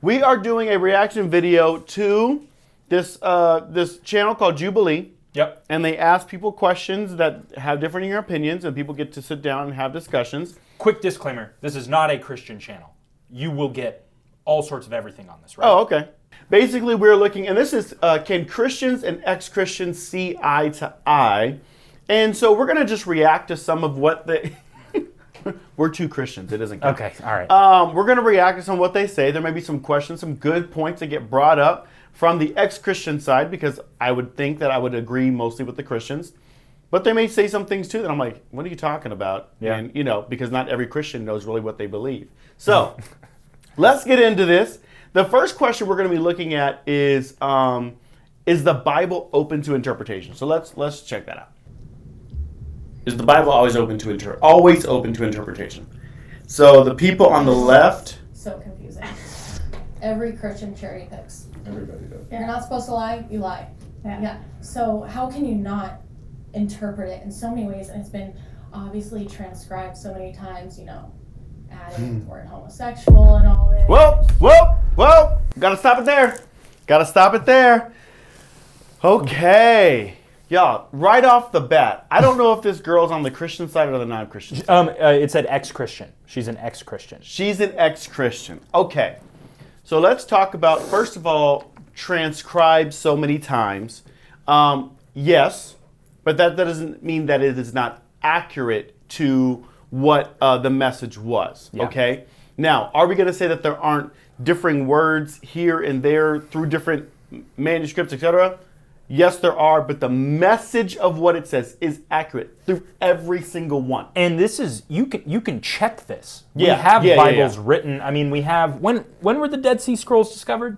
We are doing a reaction video to this channel called Jubilee. Yep. And they ask people questions that have differing opinions, and people get to sit down and have discussions. Quick disclaimer, this is not a Christian channel. You will get all sorts of everything on this, right? Oh, okay. Basically, we're looking, and this is, can Christians and ex-Christians see eye to eye? And so we're going to just react to some of what they... We're two Christians, it isn't good. Okay, all right. We're going to react to some of what they say. There may be some questions, some good points that get brought up from the ex-Christian side, because I would think that I would agree mostly with the Christians. But they may say some things too that I'm like, what are you talking about? Yeah. And, because not every Christian knows really what they believe. So, let's get into this. The first question we're going to be looking at is the Bible open to interpretation? So let's check that out. Is the Bible always open to interpretation? So the people on the left. So confusing. Every Christian cherry picks. Everybody does. You're not supposed to lie, you lie. Yeah. So how can you not interpret it in so many ways? And it's been obviously transcribed so many times, adding the word homosexual and all this. Whoa. Gotta stop it there. Okay. Yeah, right off the bat, I don't know if this girl's on the Christian side or the non-Christian side. It said ex-Christian. She's an ex-Christian. She's an ex-Christian. Okay. So let's talk about, first of all, transcribed so many times. Yes, but that doesn't mean that it is not accurate to what the message was. Yeah. Okay. Now, are we going to say that there aren't differing words here and there through different manuscripts, etc.? Yes, there are, but the message of what it says is accurate through every single one. And this is, you can check this. Yeah. We have Yeah. Bibles written. I mean, we have, when were the Dead Sea Scrolls discovered?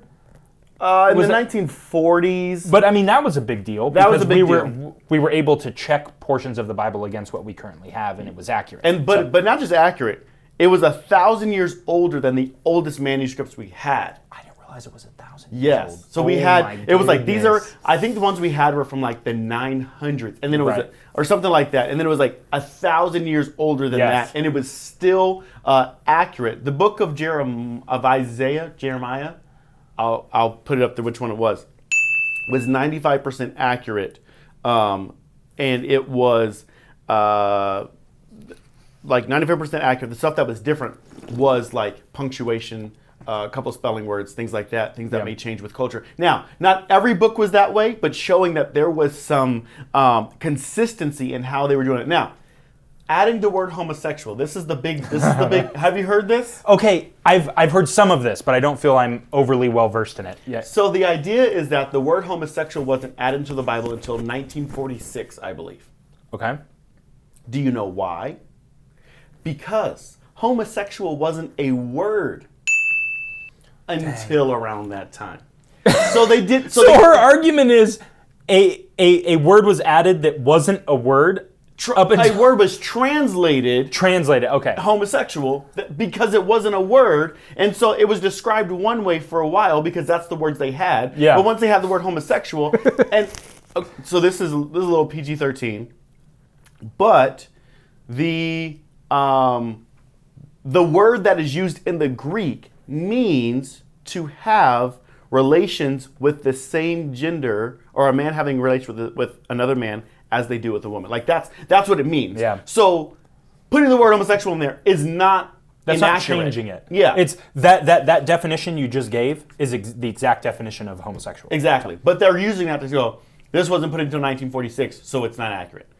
In the 1940s. But I mean, that was a big deal. That was a big deal. We were able to check portions of the Bible against what we currently have, and it was accurate. But not just accurate. It was 1,000 years older than the oldest manuscripts we had. I didn't realize it was 1,000 years old. Yes. So we had, it was like, these are, I think the ones we had were from like the 900s. And then it was, or something like that. And then it was like 1,000 years older than that. And it was still accurate. The book of Jeremiah, I'll put it up to which one it was 95% accurate. And it was like 95% accurate. The stuff that was different was like punctuation, a couple of spelling words, things like that, things that may change with culture. Now, not every book was that way, but showing that there was some consistency in how they were doing it. Now, adding the word homosexual, this is the big, have you heard this? Okay, I've heard some of this, but I don't feel I'm overly well versed in it yet. So the idea is that the word homosexual wasn't added into the Bible until 1946, I believe. Okay. Do you know why? Because homosexual wasn't a word until around that time. So they did. So her argument is a word was added that wasn't a word. A word was translated. Okay. Homosexual, because it wasn't a word, and so it was described one way for a while because that's the words they had. Yeah. But once they had the word homosexual, and so this is a little PG-13, but the word that is used in the Greek means to have relations with the same gender, or a man having relations with another man as they do with a woman. Like that's what it means. Yeah. So putting the word homosexual in there is not That's inaccurate. not changing it. Yeah. It's that definition you just gave is the exact definition of homosexual. Exactly. But they're using that to go, this wasn't put until 1946, so it's not accurate.